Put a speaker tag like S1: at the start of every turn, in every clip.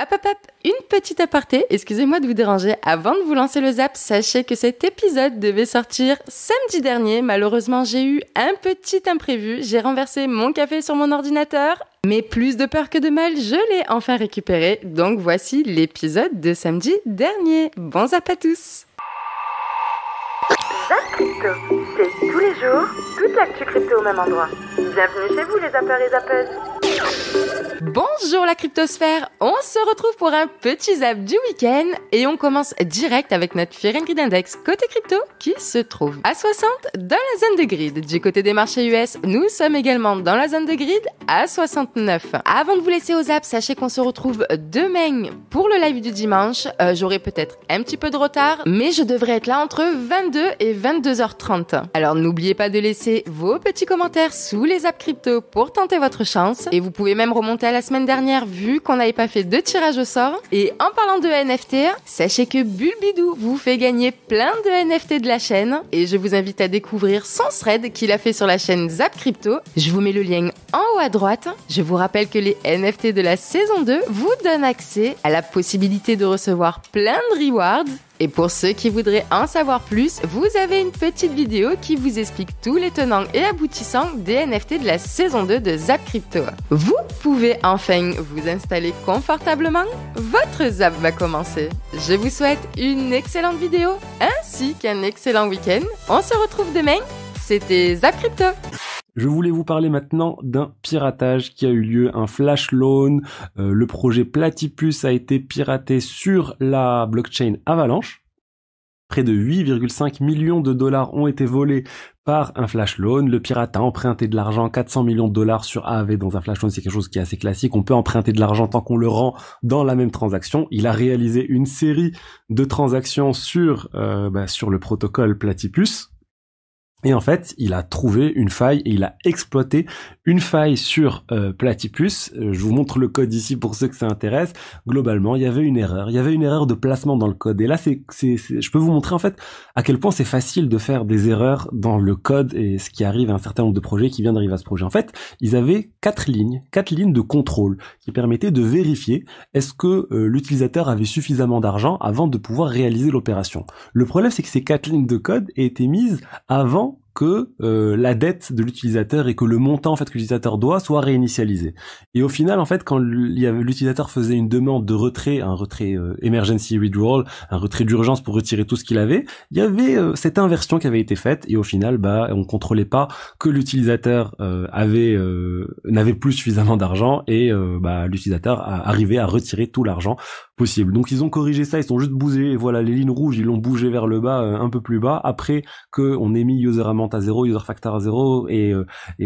S1: Hop, une petite aparté, excusez-moi de vous déranger. Avant de vous lancer le zap, sachez que cet épisode devait sortir samedi dernier. Malheureusement, j'ai eu un petit imprévu. J'ai renversé mon café sur mon ordinateur. Mais plus de peur que de mal, je l'ai enfin récupéré. Donc voici l'épisode de samedi dernier. Bon zap à tous.
S2: Zap Crypto, c'est tous les jours, toute l'actu crypto au même endroit. Bienvenue chez vous les zappeurs et zappeuses.
S1: Bonjour la cryptosphère, on se retrouve pour un petit zap du week-end et on commence direct avec notre Fear and Greed Index côté crypto qui se trouve à 60 dans la zone de grid. Du côté des marchés US, nous sommes également dans la zone de grid à 69. Avant de vous laisser au zap, sachez qu'on se retrouve demain pour le live du dimanche. J'aurai peut-être un petit peu de retard, mais je devrais être là entre 22 et 22h30. Alors n'oubliez pas de laisser vos petits commentaires sous les apps crypto pour tenter votre chance et vous pouvez même remonter à la semaine dernière vu qu'on n'avait pas fait de tirage au sort. Et en parlant de NFT, sachez que Bulbidou vous fait gagner plein de NFT de la chaîne et je vous invite à découvrir son thread qu'il a fait sur la chaîne Zap Crypto. Je vous mets le lien en haut à droite. Je vous rappelle que les NFT de la saison 2 vous donnent accès à la possibilité de recevoir plein de rewards. Et pour ceux qui voudraient en savoir plus, vous avez une petite vidéo qui vous explique tous les tenants et aboutissants des NFT de la saison 2 de Zap Crypto. Vous pouvez enfin vous installer confortablement. Votre Zap va commencer. Je vous souhaite une excellente vidéo ainsi qu'un excellent week-end. On se retrouve demain. C'était Zap Crypto.
S3: Je voulais vous parler maintenant d'un piratage qui a eu lieu, un flash loan. Le projet Platypus a été piraté sur la blockchain Avalanche. Près de 8,5 millions de dollars ont été volés par un flash loan. Le pirate a emprunté de l'argent, 400 millions de dollars sur AAV dans un flash loan, c'est quelque chose qui est assez classique. On peut emprunter de l'argent tant qu'on le rend dans la même transaction. Il a réalisé une série de transactions sur le protocole Platypus. Et en fait, il a trouvé une faille et il a exploité une faille sur Platypus. Je vous montre le code ici pour ceux que ça intéresse. Globalement, il y avait une erreur. Il y avait une erreur de placement dans le code. Et là, je peux vous montrer en fait à quel point c'est facile de faire des erreurs dans le code et ce qui arrive à un certain nombre de projets qui viennent d'arriver à ce projet. En fait, ils avaient quatre lignes de contrôle qui permettaient de vérifier est-ce que l'utilisateur avait suffisamment d'argent avant de pouvoir réaliser l'opération. Le problème, c'est que ces 4 lignes de code aient été mises avant que la dette de l'utilisateur et que le montant en fait que l'utilisateur doit soit réinitialisé. Et au final en fait quand l'utilisateur faisait une demande de retrait, un retrait emergency withdrawal, un retrait d'urgence pour retirer tout ce qu'il avait, il y avait cette inversion qui avait été faite et au final on contrôlait pas que l'utilisateur n'avait plus suffisamment d'argent et l'utilisateur arrivait à retirer tout l'argent possible. Donc ils ont corrigé ça, ils sont juste bougé, et voilà les lignes rouges, ils l'ont bougé vers le bas, un peu plus bas, après que on ait mis user amount à 0, user factor à 0, et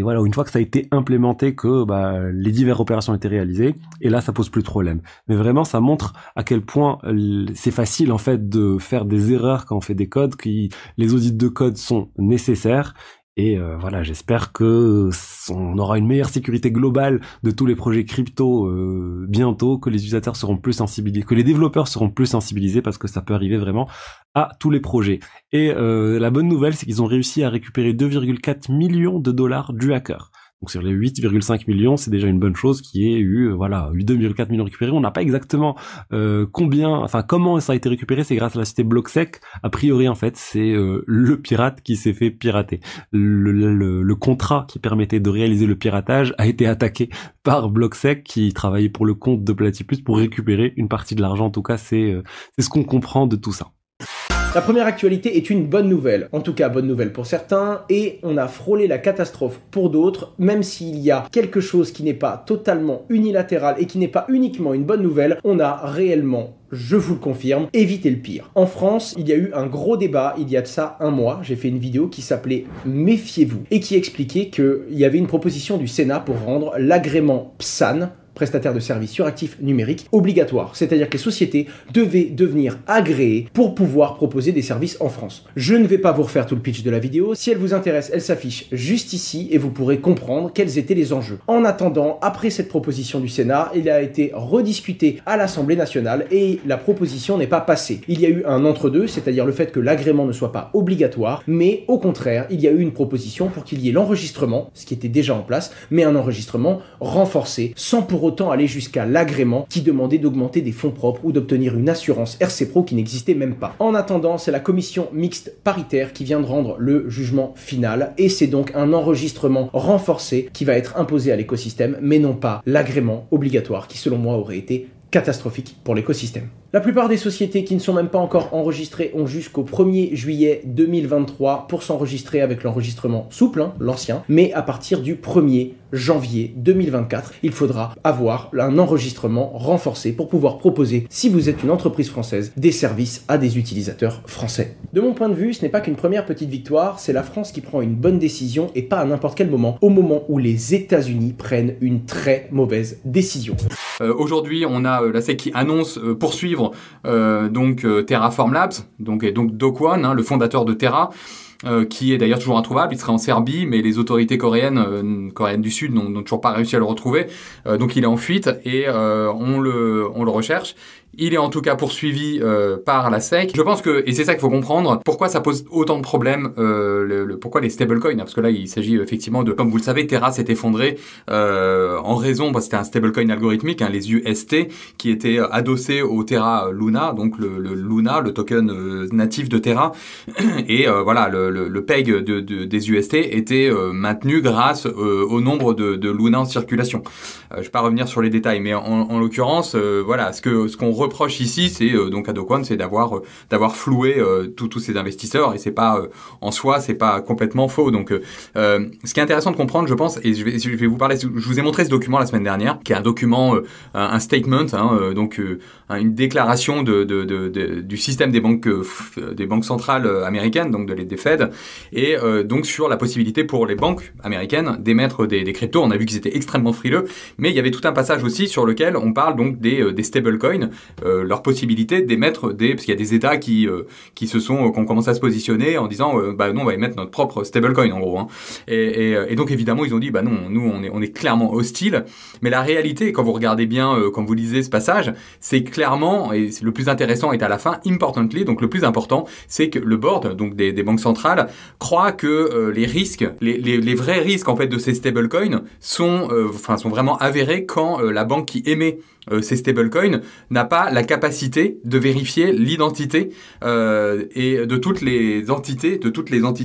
S3: voilà, une fois que ça a été implémenté, que les diverses opérations ont été réalisées, et là ça pose plus de problème. Mais vraiment ça montre à quel point c'est facile en fait de faire des erreurs quand on fait des codes, les audits de code sont nécessaires. Et voilà, j'espère que on aura une meilleure sécurité globale de tous les projets crypto bientôt, que les utilisateurs seront plus sensibilisés, que les développeurs seront plus sensibilisés parce que ça peut arriver vraiment à tous les projets. Et la bonne nouvelle, c'est qu'ils ont réussi à récupérer 2,4 millions de dollars du hacker. Donc sur les 8,5 millions, c'est déjà une bonne chose qui ait eu 2,4 millions récupérés. On n'a pas exactement comment ça a été récupéré, c'est grâce à la société Blocksec. A priori en fait, c'est le pirate qui s'est fait pirater. Le contrat qui permettait de réaliser le piratage a été attaqué par Blocksec qui travaillait pour le compte de Platypus pour récupérer une partie de l'argent. En tout cas, c'est ce qu'on comprend de tout ça.
S4: La première actualité est une bonne nouvelle, en tout cas bonne nouvelle pour certains, et on a frôlé la catastrophe pour d'autres, même s'il y a quelque chose qui n'est pas totalement unilatéral et qui n'est pas uniquement une bonne nouvelle, on a réellement, je vous le confirme, évité le pire. En France, il y a eu un gros débat il y a de ça un mois, j'ai fait une vidéo qui s'appelait « Méfiez-vous » et qui expliquait qu'il y avait une proposition du Sénat pour rendre l'agrément PSAN, prestataires de services sur actifs numériques, obligatoire. C'est-à-dire que les sociétés devaient devenir agréées pour pouvoir proposer des services en France. Je ne vais pas vous refaire tout le pitch de la vidéo. Si elle vous intéresse, elle s'affiche juste ici et vous pourrez comprendre quels étaient les enjeux. En attendant, après cette proposition du Sénat, il a été rediscuté à l'Assemblée nationale et la proposition n'est pas passée. Il y a eu un entre-deux, c'est-à-dire le fait que l'agrément ne soit pas obligatoire, mais au contraire, il y a eu une proposition pour qu'il y ait l'enregistrement, ce qui était déjà en place, mais un enregistrement renforcé, sans pour autant aller jusqu'à l'agrément qui demandait d'augmenter des fonds propres ou d'obtenir une assurance RC Pro qui n'existait même pas. En attendant, c'est la commission mixte paritaire qui vient de rendre le jugement final et c'est donc un enregistrement renforcé qui va être imposé à l'écosystème, mais non pas l'agrément obligatoire qui selon moi aurait été catastrophique pour l'écosystème. La plupart des sociétés qui ne sont même pas encore enregistrées ont jusqu'au 1er juillet 2023 pour s'enregistrer avec l'enregistrement souple, l'ancien, mais à partir du 1er janvier 2024, il faudra avoir un enregistrement renforcé pour pouvoir proposer, si vous êtes une entreprise française, des services à des utilisateurs français. De mon point de vue, ce n'est pas qu'une première petite victoire, c'est la France qui prend une bonne décision et pas à n'importe quel moment, au moment où les États-Unis prennent une très mauvaise décision.
S5: Aujourd'hui, on a la SEC qui annonce poursuivre Terraform Labs, donc Do Kwon, le fondateur de Terra, qui est d'ailleurs toujours introuvable. Il serait en Serbie, mais les autorités coréennes du Sud n'ont toujours pas réussi à le retrouver. Donc il est en fuite et on le recherche. Il est en tout cas poursuivi par la SEC. Je pense que, et c'est ça qu'il faut comprendre, pourquoi ça pose autant de problèmes, pourquoi les stablecoins, parce que là il s'agit effectivement de, comme vous le savez, Terra s'est effondré en raison, c'était un stablecoin algorithmique, les UST, qui était adossé au Terra Luna, donc le Luna, le token natif de Terra, et le peg des UST était maintenu grâce au nombre de Luna en circulation. Je vais pas revenir sur les détails, mais en l'occurrence, ce qu'on reproche ici, c'est donc à Do Kwon, c'est d'avoir floué tous ces investisseurs, et c'est pas en soi, c'est pas complètement faux. Donc ce qui est intéressant de comprendre, je pense, et je vais vous parler, je vous ai montré ce document la semaine dernière, qui est un document, un statement, une déclaration du système des banques centrales américaines, donc des Fed, et donc sur la possibilité pour les banques américaines d'émettre des cryptos. On a vu qu'ils étaient extrêmement frileux, mais il y avait tout un passage aussi sur lequel on parle donc des stablecoins, leur possibilité d'émettre parce qu'il y a des États qui ont commencé à se positionner en disant nous on va émettre notre propre stablecoin en gros, et donc évidemment ils ont dit non, nous on est clairement hostile. Mais la réalité, quand vous regardez bien, quand vous lisez ce passage, c'est clairement, et le plus intéressant est à la fin, importantly, donc le plus important, c'est que le board donc des banques centrales croit que les risques, les vrais risques en fait de ces stablecoins sont vraiment avérés quand la banque qui émet ces stablecoins n'a pas la capacité de vérifier l'identité et de toutes les entités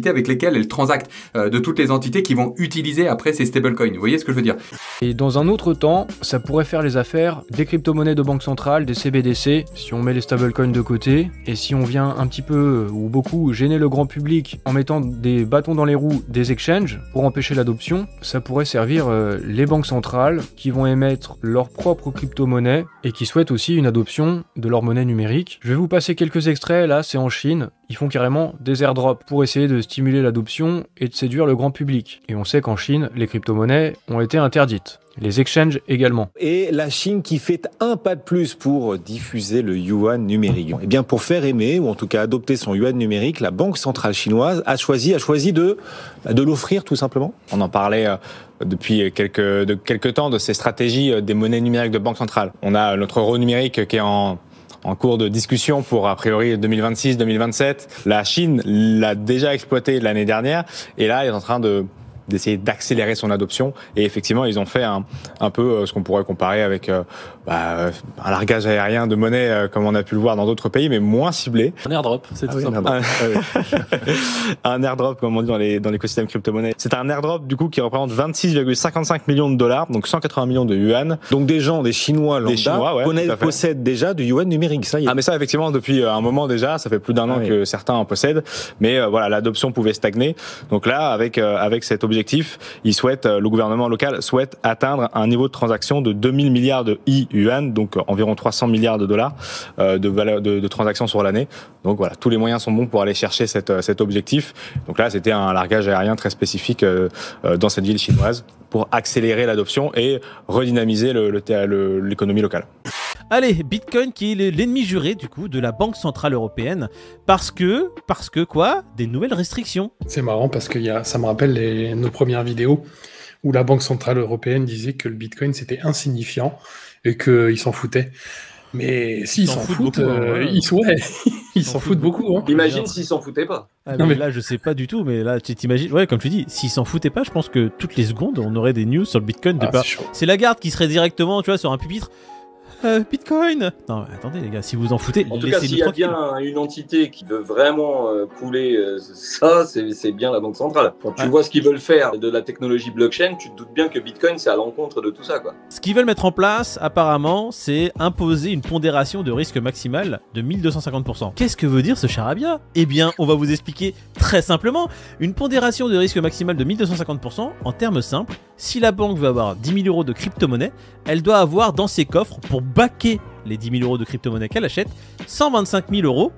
S5: avec lesquelles elle transacte, de toutes les entités qui vont utiliser après ces stablecoins. Vous voyez ce que je veux dire?
S6: Et dans un autre temps, ça pourrait faire les affaires des crypto-monnaies de banque centrale, des CBDC, si on met les stablecoins de côté, et si on vient un petit peu ou beaucoup gêner le grand public en mettant des bâtons dans les roues des exchanges pour empêcher l'adoption, ça pourrait servir les banques centrales qui vont émettre leur propre crypto-monnaie et qui souhaitent aussi une adoption de leur monnaie numérique. Je vais vous passer quelques extraits, là c'est en Chine, ils font carrément des airdrops pour essayer de stimuler l'adoption et de séduire le grand public. Et on sait qu'en Chine, les crypto-monnaies ont été interdites. Les exchanges également.
S7: Et la Chine qui fait un pas de plus pour diffuser le yuan numérique. Et bien pour faire aimer, ou en tout cas adopter son yuan numérique, la Banque centrale chinoise a choisi de l'offrir tout simplement. On en parlait depuis quelques temps de ces stratégies des monnaies numériques de banque centrale. On a notre euro numérique qui est en cours de discussion pour a priori 2026-2027. La Chine l'a déjà exploité l'année dernière et là elle est en train d'essayer d'accélérer son adoption, et effectivement ils ont fait un peu ce qu'on pourrait comparer avec un largage aérien de monnaie comme on a pu le voir dans d'autres pays, mais moins ciblé.
S8: Un airdrop, c'est tout simple.
S7: Un airdrop comme on dit dans l'écosystème crypto-monnaie. C'est un airdrop du coup qui représente 26,55 millions de dollars, donc 180 millions de yuan. Donc des Chinois lambda possèdent déjà du yuan numérique. Ça y est. Ah mais ça effectivement depuis un moment déjà, ça fait plus d'un an que certains en possèdent, mais l'adoption pouvait stagner. Donc là avec cet objectif, le gouvernement local souhaite atteindre un niveau de transaction de 2000 milliards de yuan, donc environ 300 milliards de dollars de transactions sur l'année. Donc voilà, tous les moyens sont bons pour aller chercher cet objectif. Donc là, c'était un largage aérien très spécifique dans cette ville chinoise pour accélérer l'adoption et redynamiser l'économie locale.
S8: Allez, Bitcoin qui est l'ennemi juré du coup de la Banque Centrale Européenne parce que quoi? Des nouvelles restrictions.
S9: C'est marrant parce que ça me rappelle nos premières vidéos où la Banque Centrale Européenne disait que le Bitcoin c'était insignifiant et qu'ils s'en foutaient. Mais s'ils s'en foutent,
S8: beaucoup, hein.
S9: ils s'en foutent beaucoup. Hein.
S10: Imagine s'ils s'en foutaient pas.
S8: Ah,
S9: Non,
S8: mais
S9: mais-
S8: là, je sais pas du tout, mais là, tu t'imagines. Ouais, comme tu dis, s'ils s'en foutaient pas, je pense que toutes les secondes, on aurait des news sur le Bitcoin.
S9: Ah, c'est chaud.
S8: C'est Lagarde qui serait directement, tu vois, sur un pupitre. Bitcoin. Non, mais attendez, les gars, si vous en foutez,
S10: En tout cas, s'il
S8: laissez-nous
S10: y a
S8: tranquille.
S10: bien une entité qui veut vraiment couler ça, c'est bien la Banque centrale. Quand tu vois ce qu'ils veulent faire de la technologie blockchain, tu te doutes bien que Bitcoin, c'est à l'encontre de tout ça, quoi.
S8: Ce qu'ils veulent mettre en place, apparemment, c'est imposer une pondération de risque maximale de 1250%. Qu'est-ce que veut dire ce charabia? Eh bien, on va vous expliquer très simplement. Une pondération de risque maximale de 1250%, en termes simples, si la banque veut avoir 10 000 euros de crypto-monnaie, elle doit avoir dans ses coffres, pour backer les 10 000 euros de crypto-monnaie qu'elle achète, 125 000 euros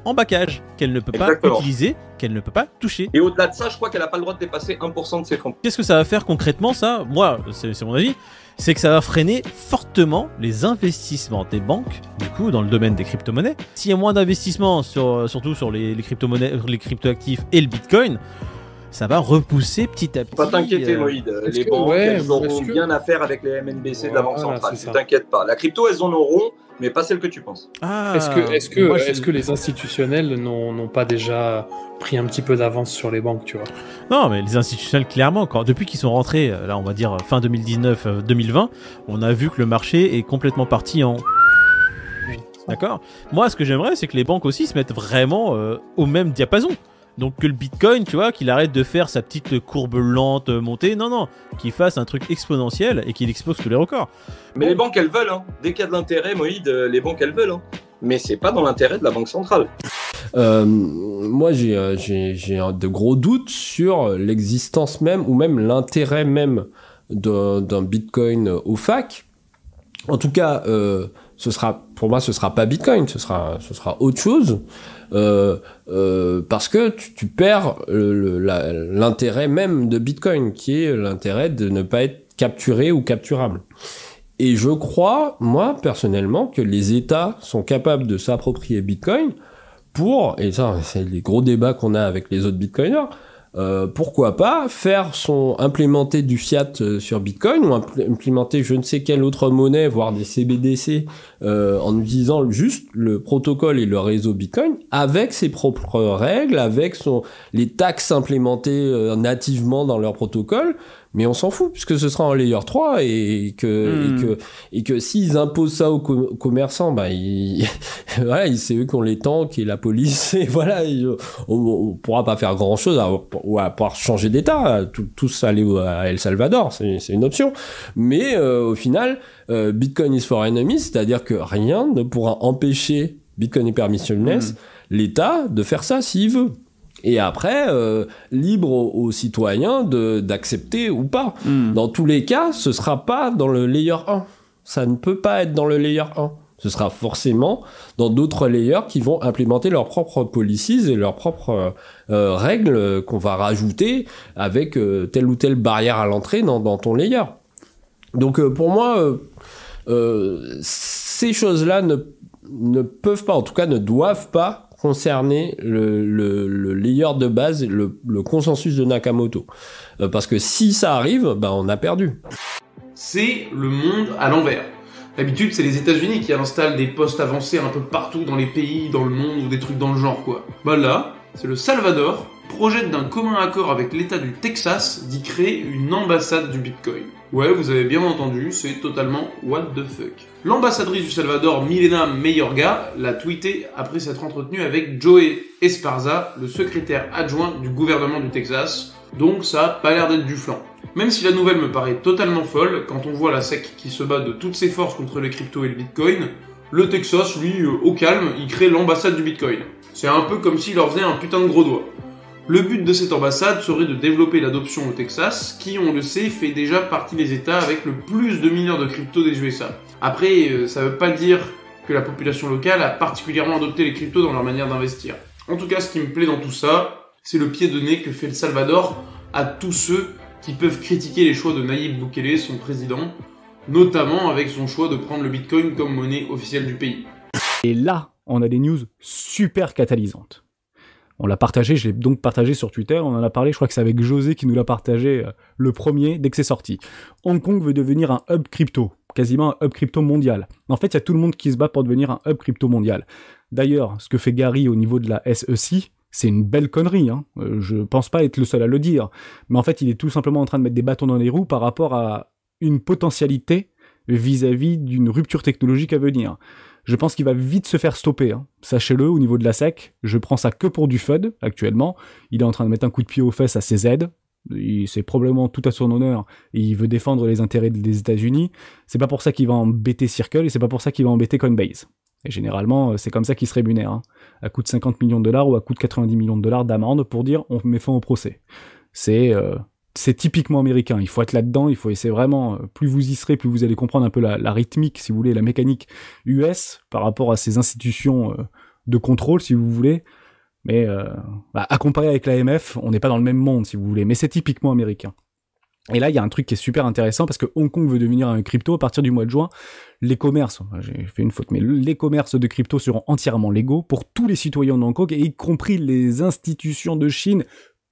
S8: en backage, qu'elle ne peut pas
S10: Exactement.
S8: utiliser, qu'elle ne peut pas toucher.
S10: Et au-delà de ça, je crois qu'elle n'a pas le droit de dépasser 1% de ses fonds.
S8: Qu'est-ce que ça va faire concrètement, ça? Moi, c'est mon avis, c'est que ça va freiner fortement les investissements des banques, du coup, dans le domaine des crypto-monnaies. S'il y a moins d'investissements, surtout sur les crypto-monnaies, les crypto-actifs et le Bitcoin, ça va repousser petit à petit.
S10: Pas t'inquiéter, Moïd.
S9: est-ce
S10: Les
S9: que-
S10: banques,
S9: ouais,
S10: elles auront
S9: est-ce que-
S10: bien affaire avec les MNBC de la Banque
S9: Voilà,
S10: centrale.
S9: c'est
S10: Tu
S9: ça.
S10: t'inquiètes pas. La crypto, elles en auront, mais pas celle que tu penses.
S8: Ah,
S9: Est-ce que les institutionnels n'ont pas déjà pris un petit peu d'avance sur les banques, tu vois?
S8: Non, mais les institutionnels, clairement, depuis qu'ils sont rentrés, là, on va dire fin 2019-2020, on a vu que le marché est complètement parti en... D'accord? Moi, ce que j'aimerais, c'est que les banques aussi se mettent vraiment au même diapason. Donc que le Bitcoin, tu vois, qu'il arrête de faire sa petite courbe lente montée, non, qu'il fasse un truc exponentiel et qu'il explose tous les records.
S10: Mais les banques, elles veulent. Hein. Dès qu'il y a de l'intérêt, Moïd, les banques, elles veulent. Hein. Mais c'est pas dans l'intérêt de la Banque centrale.
S11: Moi, j'ai de gros doutes sur l'existence même ou même l'intérêt même d'un Bitcoin au FAC. En tout cas, pour moi, ce sera pas Bitcoin, ce sera autre chose, parce que tu perds l'intérêt même de Bitcoin, qui est l'intérêt de ne pas être capturé ou capturable. Et je crois, moi, personnellement, que les États sont capables de s'approprier Bitcoin et ça, c'est les gros débats qu'on a avec les autres Bitcoiners, pourquoi pas implémenter du fiat sur Bitcoin ou implémenter je ne sais quelle autre monnaie, voire des CBDC, en utilisant juste le protocole et le réseau Bitcoin avec ses propres règles, avec les taxes implémentées nativement dans leur protocole. Mais on s'en fout, puisque ce sera en layer 3 et que s'ils imposent ça aux commerçants, voilà, c'est eux qui ont les tanks et la police, et voilà, on pourra pas faire grand chose à pouvoir changer d'état, tous aller à El Salvador, c'est une option. Mais, au final, Bitcoin is for enemies, c'est-à-dire que rien ne pourra empêcher Bitcoin et permissionless, l'État de faire ça s'il veut. Et après, libre aux citoyens d'accepter ou pas. Dans tous les cas, ce sera pas dans le layer 1. Ça ne peut pas être dans le layer 1. Ce sera forcément dans d'autres layers qui vont implémenter leurs propres policies et leurs propres règles qu'on va rajouter avec telle ou telle barrière à l'entrée dans ton layer. Donc pour moi, ces choses-là ne peuvent pas, en tout cas ne doivent pas concerner le layer de base, le consensus de Nakamoto. Parce que si ça arrive, on a perdu.
S12: C'est le monde à l'envers. D'habitude, c'est les États-Unis qui installent des postes avancés un peu partout dans les pays, dans le monde, ou des trucs dans le genre, quoi. Là, c'est le Salvador, projette d'un commun accord avec l'État du Texas d'y créer une ambassade du Bitcoin. Ouais, vous avez bien entendu, c'est totalement what the fuck. L'ambassadrice du Salvador, Milena Mayorga, l'a tweeté après s'être entretenue avec Joey Esparza, le secrétaire adjoint du gouvernement du Texas, donc ça a pas l'air d'être du flan. Même si la nouvelle me paraît totalement folle, quand on voit la SEC qui se bat de toutes ses forces contre les cryptos et le Bitcoin, le Texas, lui, au calme, il crée l'ambassade du Bitcoin. C'est un peu comme s'il leur faisait un putain de gros doigt. Le but de cette ambassade serait de développer l'adoption au Texas, qui, on le sait, fait déjà partie des États avec le plus de mineurs de crypto des USA. Après, ça veut pas dire que la population locale a particulièrement adopté les cryptos dans leur manière d'investir. En tout cas, ce qui me plaît dans tout ça, c'est le pied de nez que fait le Salvador à tous ceux qui peuvent critiquer les choix de Nayib Bukele, son président, notamment avec son choix de prendre le Bitcoin comme monnaie officielle du pays.
S13: Et là, on a des news super catalysantes. On l'a partagé, je l'ai donc partagé sur Twitter, on en a parlé, je crois que c'est avec José qui nous l'a partagé le premier dès que c'est sorti. Hong Kong veut devenir un hub crypto, quasiment un hub crypto mondial. En fait, il y a tout le monde qui se bat pour devenir un hub crypto mondial. D'ailleurs, ce que fait Gary au niveau de la SEC, c'est une belle connerie, hein. Je pense pas être le seul à le dire, mais en fait, il est tout simplement en train de mettre des bâtons dans les roues par rapport à une potentialité vis-à-vis d'une rupture technologique à venir. Je pense qu'il va vite se faire stopper, hein. Sachez-le, au niveau de la SEC, je prends ça que pour du FUD, actuellement. Il est en train de mettre un coup de pied aux fesses à CZ. C'est probablement tout à son honneur, et il veut défendre les intérêts des États-Unis. C'est pas pour ça qu'il va embêter Circle, et c'est pas pour ça qu'il va embêter Coinbase. Et généralement, c'est comme ça qu'il se rémunère, hein. À coût de 50 millions de dollars ou à coût de 90 millions de dollars d'amende pour dire on met fin au procès. C'est typiquement américain, il faut être là-dedans, il faut essayer vraiment, plus vous y serez, plus vous allez comprendre un peu la rythmique, si vous voulez, la mécanique US par rapport à ces institutions de contrôle, si vous voulez. Mais à comparer avec l'AMF, on n'est pas dans le même monde, si vous voulez, mais c'est typiquement américain. Et là, il y a un truc qui est super intéressant, parce que Hong Kong veut devenir un crypto à partir du mois de juin. Les commerces, j'ai fait une faute, mais les commerces de crypto seront entièrement légaux pour tous les citoyens de Hong Kong, et y compris les institutions de Chine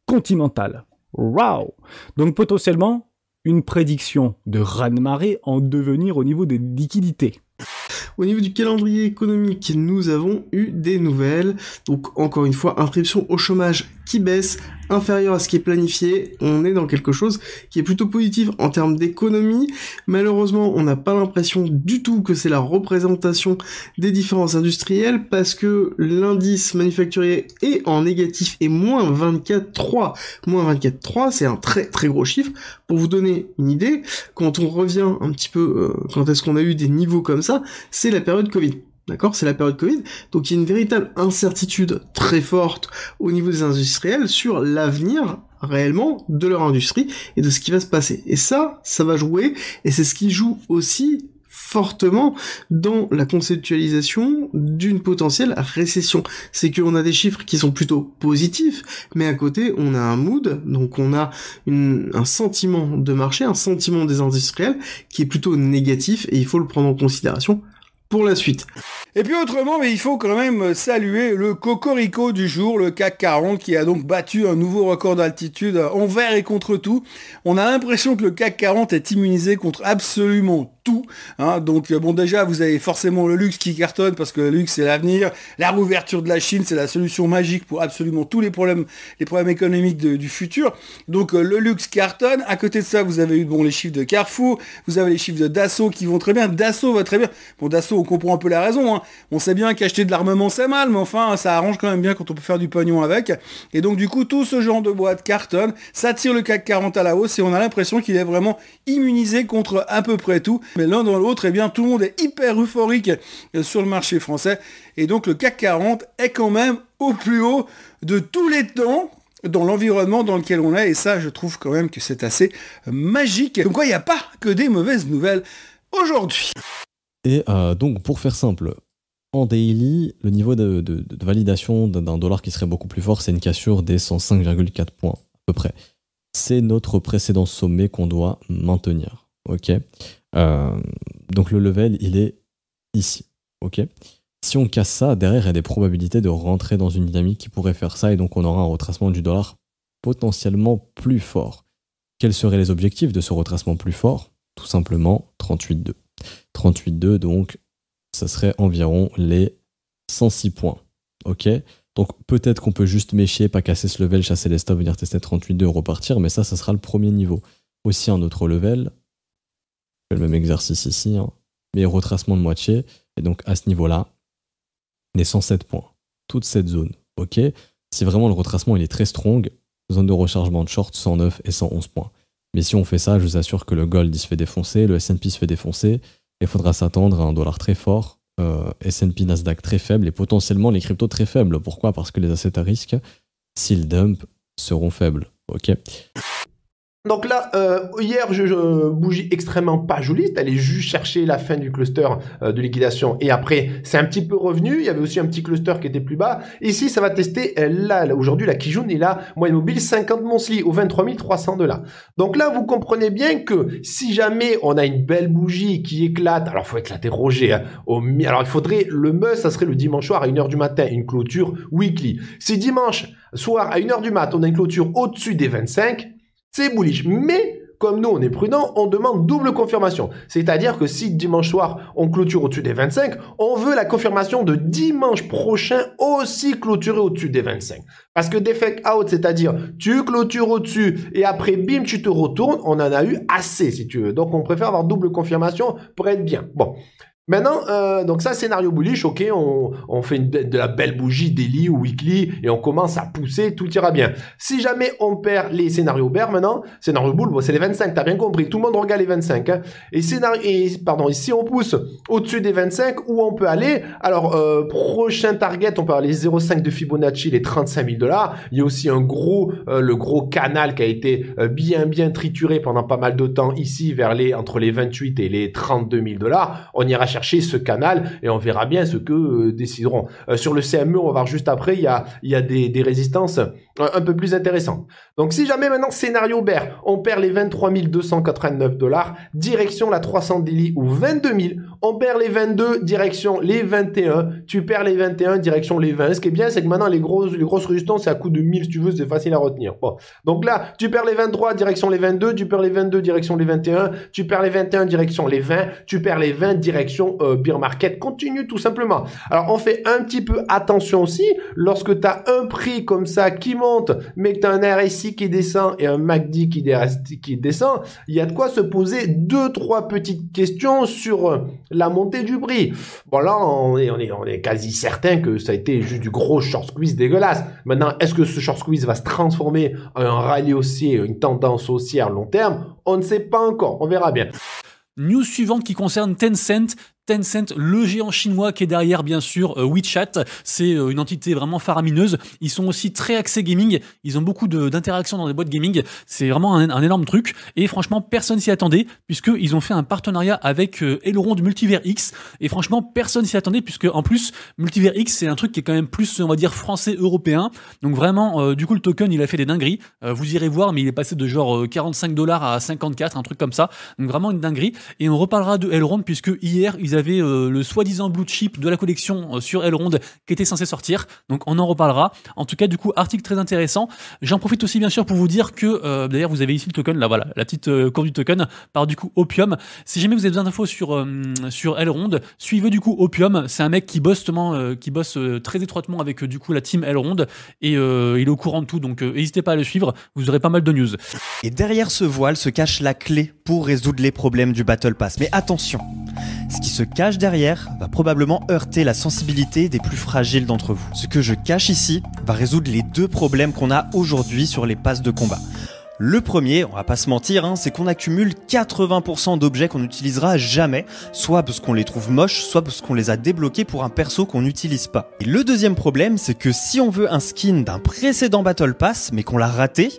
S13: continentale. Wow! Donc potentiellement, une prédiction de raz-de-marée en devenir au niveau des liquidités.
S14: Au niveau du calendrier économique, nous avons eu des nouvelles. Donc encore une fois, inscription au chômage qui baisse, inférieur à ce qui est planifié. On est dans quelque chose qui est plutôt positif en termes d'économie. Malheureusement, on n'a pas l'impression du tout que c'est la représentation des différences industrielles, parce que l'indice manufacturier est en négatif et moins 24,3. Moins 24,3, c'est un très très gros chiffre. Pour vous donner une idée, quand on revient un petit peu, quand est-ce qu'on a eu des niveaux comme ça, c'est la période Covid. D'accord, c'est la période Covid, donc il y a une véritable incertitude très forte au niveau des industriels sur l'avenir réellement de leur industrie et de ce qui va se passer. Et ça va jouer, et c'est ce qui joue aussi fortement dans la conceptualisation d'une potentielle récession. C'est qu'on a des chiffres qui sont plutôt positifs, mais à côté on a un mood, donc on a un sentiment de marché, un sentiment des industriels qui est plutôt négatif, et il faut le prendre en considération pour la suite.
S15: Et puis autrement, mais il faut quand même saluer le cocorico du jour, le CAC 40, qui a donc battu un nouveau record d'altitude envers et contre tout. On a l'impression que le CAC 40 est immunisé contre absolument tout, hein. Donc bon, déjà vous avez forcément le luxe qui cartonne, parce que le luxe c'est l'avenir, la réouverture de la Chine c'est la solution magique pour absolument tous les problèmes économiques du futur. Donc le luxe cartonne. À côté de ça, vous avez eu les chiffres de Carrefour, vous avez les chiffres de Dassault qui vont très bien. Dassault va très bien. Bon, Dassault, on comprend un peu la raison, hein. On sait bien qu'acheter de l'armement c'est mal, mais enfin ça arrange quand même bien quand on peut faire du pognon avec. Et donc du coup, tout ce genre de boîte cartonne, ça tire le CAC 40 à la hausse, et on a l'impression qu'il est vraiment immunisé contre à peu près tout. Mais l'un dans l'autre, eh bien, tout le monde est hyper euphorique sur le marché français. Et donc, le CAC 40 est quand même au plus haut de tous les temps dans l'environnement dans lequel on est. Et ça, je trouve quand même que c'est assez magique. Donc, il n'y a pas que des mauvaises nouvelles aujourd'hui.
S16: Et donc, pour faire simple, en daily, le niveau de validation d'un dollar qui serait beaucoup plus fort, c'est une cassure des 105,4 points, à peu près. C'est notre précédent sommet qu'on doit maintenir. Ok. Donc le level il est ici, ok. Si on casse ça, derrière il y a des probabilités de rentrer dans une dynamique qui pourrait faire ça, et donc on aura un retracement du dollar potentiellement plus fort. Quels seraient les objectifs de ce retracement plus fort? Tout simplement 38,2. 38,2, donc ça serait environ les 106 points, ok. Donc peut-être qu'on peut juste méchier, pas casser ce level, chasser les stops, venir tester 38,2 et repartir, mais ça sera le premier niveau. Aussi un autre level, le même exercice ici, hein, mais retracement de moitié, et donc à ce niveau-là, les 107 points, toute cette zone, ok. Si vraiment le retracement il est très strong, zone de rechargement de short 109 et 111 points. Mais si on fait ça, je vous assure que le gold il se fait défoncer, le S&P se fait défoncer, et il faudra s'attendre à un dollar très fort, S&P Nasdaq très faible, et potentiellement les cryptos très faibles. Pourquoi? Parce que les assets à risque, s'ils dump, seront faibles, ok.
S17: Donc là, hier, bougie extrêmement pas jolie. Elle est juste chercher la fin du cluster de liquidation. Et après, c'est un petit peu revenu. Il y avait aussi un petit cluster qui était plus bas. Ici, ça va tester là aujourd'hui, la Kijun est là, moyenne mobile 50 monthly au 23 300 $. Donc là, vous comprenez bien que si jamais on a une belle bougie qui éclate, alors faut éclater Roger. Hein, alors il faudrait, le must, ça serait le dimanche soir à 1h du matin, une clôture weekly. Si dimanche soir à 1h du mat, on a une clôture au-dessus des 25, c'est bullish. Mais, comme nous, on est prudent, on demande double confirmation. C'est-à-dire que si dimanche soir, on clôture au-dessus des 25, on veut la confirmation de dimanche prochain aussi clôturer au-dessus des 25. Parce que defect out, c'est-à-dire tu clôtures au-dessus et après, bim, tu te retournes, on en a eu assez, si tu veux. Donc, on préfère avoir double confirmation pour être bien. Bon. Maintenant, donc ça, scénario bullish, ok, on fait de la belle bougie daily ou weekly et on commence à pousser, tout ira bien. Si jamais on perd les scénarios bear maintenant, scénario bull, bon, c'est les 25, t'as bien compris, tout le monde regarde les 25. Hein. Et si on pousse au-dessus des 25, où on peut aller? Alors, prochain target, on peut avoir les 0,5 de Fibonacci, les 35 000 $. Il y a aussi le gros canal qui a été bien trituré pendant pas mal de temps ici, entre les 28 et les 32 000 $. On ira chercher ce canal et on verra bien ce que décideront. Sur le CME, on va voir juste après, il y a des résistances un peu plus intéressantes. Donc si jamais maintenant scénario bear, on perd les 23 289 $, direction la 300 daily ou 22 000, on perd les 22, direction les 21, tu perds les 21, direction les 20. Ce qui est bien, c'est que maintenant les grosses résistances, c'est à coup de 1000 si tu veux, c'est facile à retenir. Bon. Donc là, tu perds les 23, direction les 22, tu perds les 22, direction les 21, tu perds les 21, direction les 20, tu perds les 20, direction bear market continue tout simplement. Alors on fait un petit peu attention aussi lorsque tu as un prix comme ça qui monte mais que tu as un RSI qui descend et un MACD qui descend, il y a de quoi se poser 2-3 petites questions sur la montée du prix. Bon là on est quasi certain que ça a été juste du gros short squeeze dégueulasse. Maintenant est-ce que ce short squeeze va se transformer en un rallye haussier, une tendance haussière long terme? On ne sait pas encore, on verra bien.
S18: News suivante qui concerne Tencent. Tencent, le géant chinois qui est derrière bien sûr WeChat, c'est une entité vraiment faramineuse. Ils sont aussi très axés gaming, ils ont beaucoup d'interactions dans les boîtes gaming, c'est vraiment un énorme truc et franchement personne s'y attendait puisqu'ils ont fait un partenariat avec Elrond Multivers X et franchement personne s'y attendait puisque en plus Multivers X c'est un truc qui est quand même plus on va dire français européen, donc vraiment du coup le token il a fait des dingueries, vous irez voir mais il est passé de genre 45 $ à 54, un truc comme ça, donc vraiment une dinguerie et on reparlera de Elrond puisque hier ils avaient le soi-disant blue chip de la collection sur Elrond qui était censé sortir, donc on en reparlera. En tout cas du coup article très intéressant. J'en profite aussi bien sûr pour vous dire que d'ailleurs vous avez ici le token, là voilà la petite courbe du token par du coup Opium. Si jamais vous avez besoin d'infos sur Elrond, suivez du coup Opium, c'est un mec qui bosse très étroitement avec du coup la team Elrond et il est au courant de tout, donc n'hésitez pas à le suivre, vous aurez pas mal de news.
S19: Et derrière ce voile se cache la clé pour résoudre les problèmes du Battle Pass. Mais attention, ce qui se cache derrière va probablement heurter la sensibilité des plus fragiles d'entre vous. Ce que je cache ici va résoudre les deux problèmes qu'on a aujourd'hui sur les passes de combat. Le premier, on va pas se mentir, c'est qu'on accumule 80% d'objets qu'on n'utilisera jamais, soit parce qu'on les trouve moches, soit parce qu'on les a débloqués pour un perso qu'on n'utilise pas. Et le deuxième problème, c'est que si on veut un skin d'un précédent Battle Pass, mais qu'on l'a raté,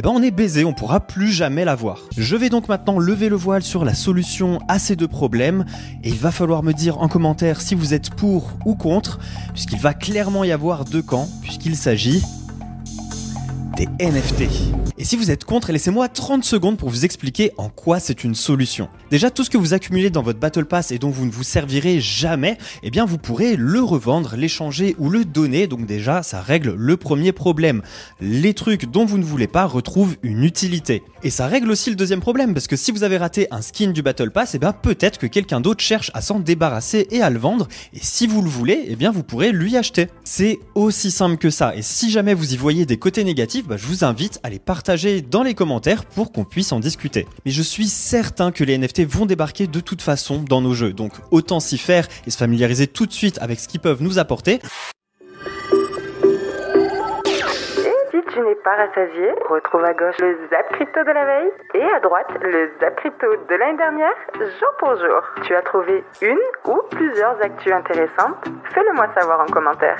S19: on est baisé, on pourra plus jamais l'avoir. Je vais donc maintenant lever le voile sur la solution à ces deux problèmes, et il va falloir me dire en commentaire si vous êtes pour ou contre, puisqu'il va clairement y avoir deux camps, puisqu'il s'agit des NFT. Et si vous êtes contre, laissez-moi 30 secondes pour vous expliquer en quoi c'est une solution. Déjà, tout ce que vous accumulez dans votre Battle Pass et dont vous ne vous servirez jamais, vous pourrez le revendre, l'échanger ou le donner. Donc déjà, ça règle le premier problème. Les trucs dont vous ne voulez pas retrouvent une utilité. Et ça règle aussi le deuxième problème, parce que si vous avez raté un skin du Battle Pass, peut-être que quelqu'un d'autre cherche à s'en débarrasser et à le vendre. Et si vous le voulez, vous pourrez lui acheter. C'est aussi simple que ça. Et si jamais vous y voyez des côtés négatifs, je vous invite à les partager dans les commentaires pour qu'on puisse en discuter. Mais je suis certain que les NFT vont débarquer de toute façon dans nos jeux, donc autant s'y faire et se familiariser tout de suite avec ce qu'ils peuvent nous apporter.
S2: Si tu n'es pas rassasié, retrouve à gauche le Zap Crypto de la veille et à droite le Zap Crypto de l'année dernière, jour pour jour. Tu as trouvé une ou plusieurs actus intéressantes? Fais-le moi savoir en commentaire.